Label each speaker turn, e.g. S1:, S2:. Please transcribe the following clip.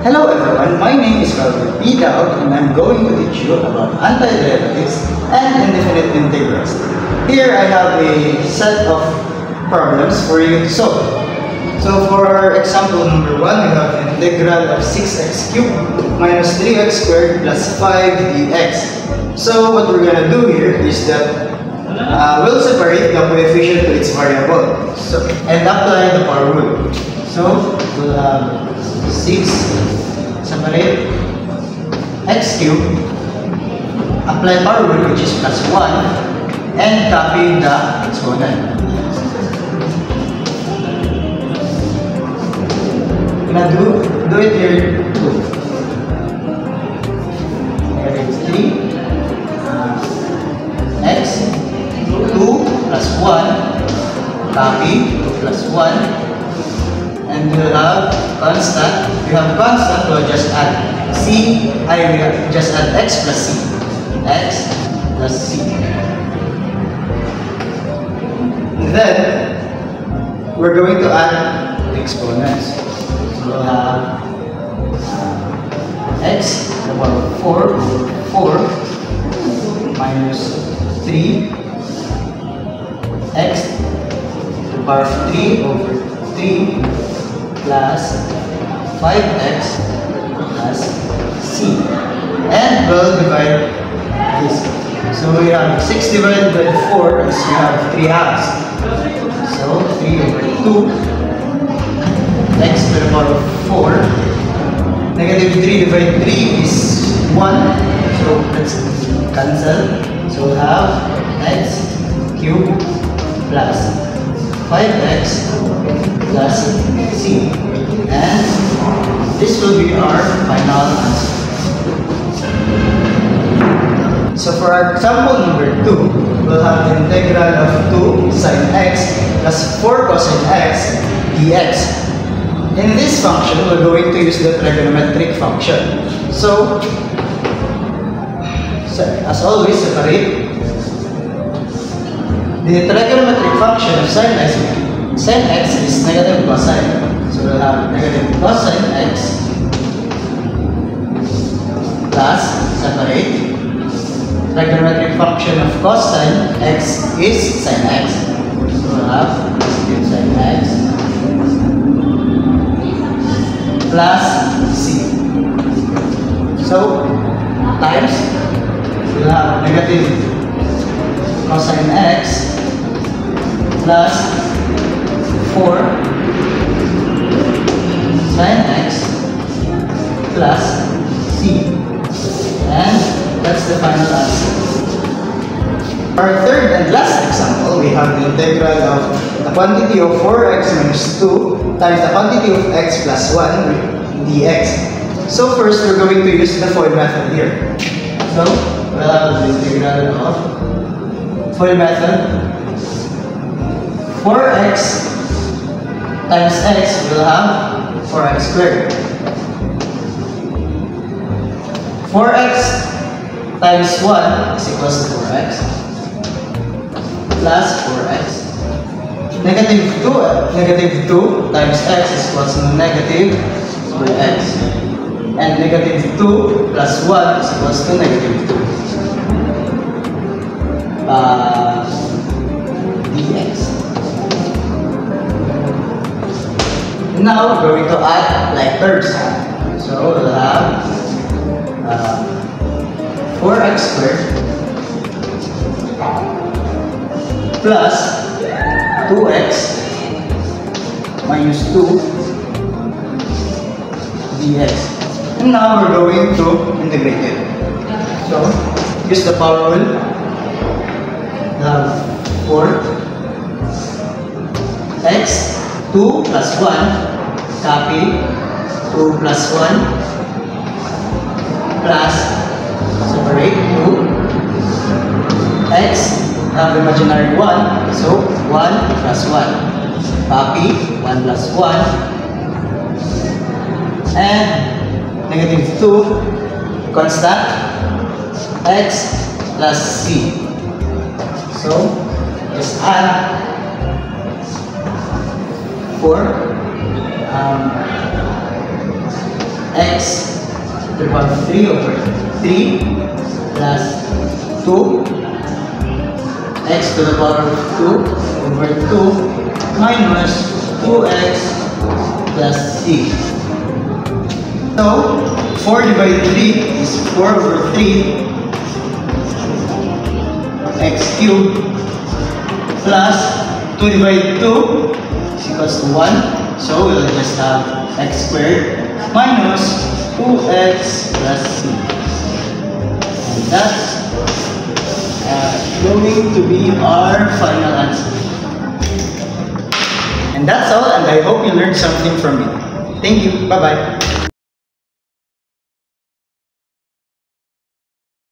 S1: Hello everyone, my name is Calvin P. Daud and I'm going to teach you about antiderivatives and indefinite integrals. Here I have a set of problems for you to solve. So for example number 1, we have the integral of 6x cubed minus 3x squared plus 5 dx. So what we're going to do here is that we'll separate the coefficient to its variable and apply the power rule. So we'll have 6 separate x cubed, apply power rule which is plus 1, and copy the exponent. We're gonna do it here too. Negative 3 x 2 plus 1, copy 2 plus 1. And we'll have constant. We have constant, we'll just add c. We just add x plus c. X plus c. And then we're going to add the exponents. So we'll have x to the power of 4 over 4 minus 3 x to the power of 3 over 3 plus 5x plus c. And we'll divide this. So we have 6 divided by 4 is we have 3 halves. So 3 over 2 x to the power of 4. Negative 3 divided 3 is 1. So let's cancel. So we'll have x cubed plus 5x plus c, and this will be our final answer. So for our example number 2, we'll have the integral of 2 sine x plus 4 cosine x dx. In this function, we're going to use the trigonometric function. So as always, separate the trigonometric function of sine x is negative cosine. So we'll have negative cosine x plus separate. Trigonometric function of cosine x is sine x. So we'll have negative sine x plus c. So times, we'll have negative cosine x plus 4 sine x plus c, and that's the final answer. Our third and last example, we have the integral of the quantity of 4x minus 2 times the quantity of x plus 1 dx. So first, we're going to use the FOIL method here. So we'll have the integral of FOIL method. 4x times x will have 4x squared. 4x times 1 is equals to 4x plus 4x. Negative 2 times x is equals to negative 4x. And negative 2 plus 1 is equals to negative 2 dx. Now we're going to add like terms. So we'll have 4x squared plus 2x minus 2 dx. And now we're going to integrate it. So use the power rule. We'll have 4x 2 plus 1, copy 2 plus 1 plus separate 2 x, have imaginary 1, so 1 plus 1, copy 1 plus 1, and negative 2 constant x plus c. So just add 4 x to the power of 3 over 3 plus 2 x to the power of 2 over 2 minus 2x plus c. So, 4 divided 3 is 4 over 3 x cubed plus 2 divided 2 is equals to 1. So, we'll just have x squared minus 2x plus c. And that's going to be our final answer. And that's all, and I hope you learned something from me. Thank you. Bye-bye.